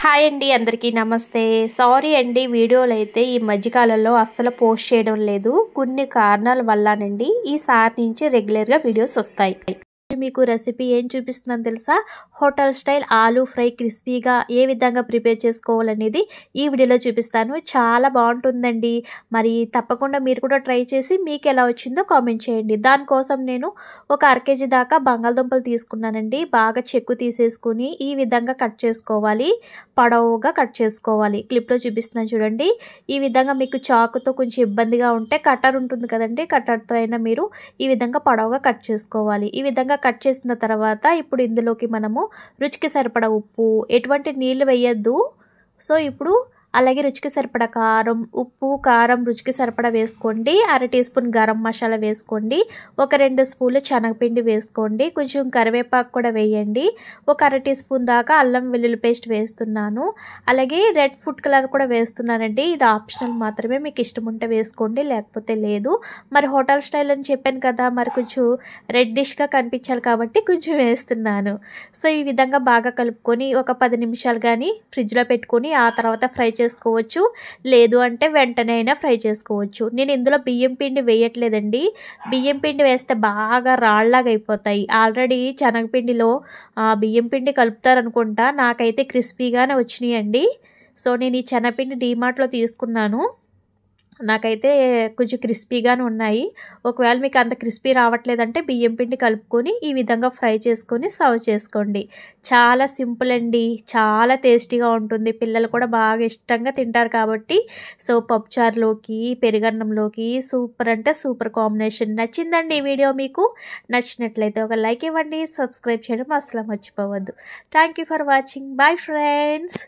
Hi అండి, అందరికీ నమస్తే. సారీ అండి, వీడియోలు అయితే ఈ మధ్యకాలంలో అస్సలు పోస్ట్ చేయడం లేదు. కొన్ని కారణాల వల్లనండి ఈసారి నుంచి రెగ్యులర్గా వీడియోస్ వస్తాయి. మీకు రెసిపీ ఏం చూపిస్తున్నాను తెలుసా? హోటల్ స్టైల్ ఆలూ ఫ్రై క్రిస్పీగా ఏ విధంగా ప్రిపేర్ చేసుకోవాలనేది ఈ వీడియోలో చూపిస్తాను. చాలా బాగుంటుందండి. మరి తప్పకుండా మీరు కూడా ట్రై చేసి మీకు ఎలా వచ్చిందో కామెంట్ చేయండి. దానికోసం నేను ఒక అర కేజీ దాకా బంగాళదుంపలు తీసుకున్నానండి. బాగా చెక్కు తీసేసుకుని ఈ విధంగా కట్ చేసుకోవాలి. పొడవుగా కట్ చేసుకోవాలి. క్లిప్లో చూపిస్తున్నాను చూడండి. ఈ విధంగా మీకు చాకుతో కొంచెం ఇబ్బందిగా ఉంటే కట్టర్ ఉంటుంది కదండి, కట్టర్తో అయినా మీరు ఈ విధంగా పొడవుగా కట్ చేసుకోవాలి. ఈ విధంగా కట్ చేసిన తర్వాత ఇప్పుడు ఇందులోకి మనము రుచికి సరిపడా ఉప్పు, ఎటువంటి నీళ్లు వేయద్దు. సో ఇప్పుడు అలాగే రుచికి సరిపడా కారం, ఉప్పు కారం రుచికి సరిపడా వేసుకోండి. అర టీ స్పూన్ గరం మసాలా వేసుకోండి. ఒక 2 స్పూన్లు శనగపిండి వేసుకోండి. కొంచెం కరివేపాకు కూడా వేయండి. ఒక అర టీ స్పూన్ దాకా అల్లం వెల్లుల్లి పేస్ట్ వేస్తున్నాను. అలాగే రెడ్ ఫుడ్ కలర్ కూడా వేస్తున్నానండి. ఇది ఆప్షనల్ మాత్రమే, మీకు ఇష్టం ఉంటే వేసుకోండి, లేకపోతే లేదు. మరి హోటల్ స్టైల్ అని చెప్పాను కదా, మరి కొంచెం రెడ్డిష్గా కనిపించాలి కాబట్టి కొంచెం వేస్తున్నాను. సో ఈ విధంగా బాగా కలుపుకొని ఒక 10 నిమిషాలు కానీ ఫ్రిడ్జ్లో పెట్టుకొని ఆ తర్వాత ఫ్రై చేసుకోవచ్చు. లేదు అంటే వెంటనే అయినా ఫ్రై చేసుకోవచ్చు. నేను ఇందులో బియ్యం పిండి వేయట్లేదండి. బియ్యం పిండి వేస్తే బాగా రాళ్ళలాగా అయిపోతాయి. ఆల్రెడీ శనగపిండిలో బియ్యం పిండి కలుపుతారనుకుంటా. నాకైతే క్రిస్పీగానే వచ్చినాయండి. సో నేను ఈ శనగపిండి డీమార్ట్లో తీసుకున్నాను. నాకైతే కొంచెం క్రిస్పీగానే ఉన్నాయి. ఒకవేళ మీకు అంత క్రిస్పీ రావట్లేదంటే బియ్యం పిండి కలుపుకొని ఈ విధంగా ఫ్రై చేసుకొని సర్వ్ చేసుకోండి. చాలా సింపుల్ అండి, చాలా టేస్టీగా ఉంటుంది. పిల్లలు కూడా బాగా ఇష్టంగా తింటారు కాబట్టి సో పప్పుచారులోకి, పెరుగన్నంలోకి సూపర్ అంటే సూపర్ కాంబినేషన్. నచ్చిందండి ఈ వీడియో? మీకు నచ్చినట్లయితే ఒక లైక్ ఇవ్వండి. సబ్స్క్రైబ్ చేయడం అసలు మర్చిపోవద్దు. Thank you for watching. Bye friends.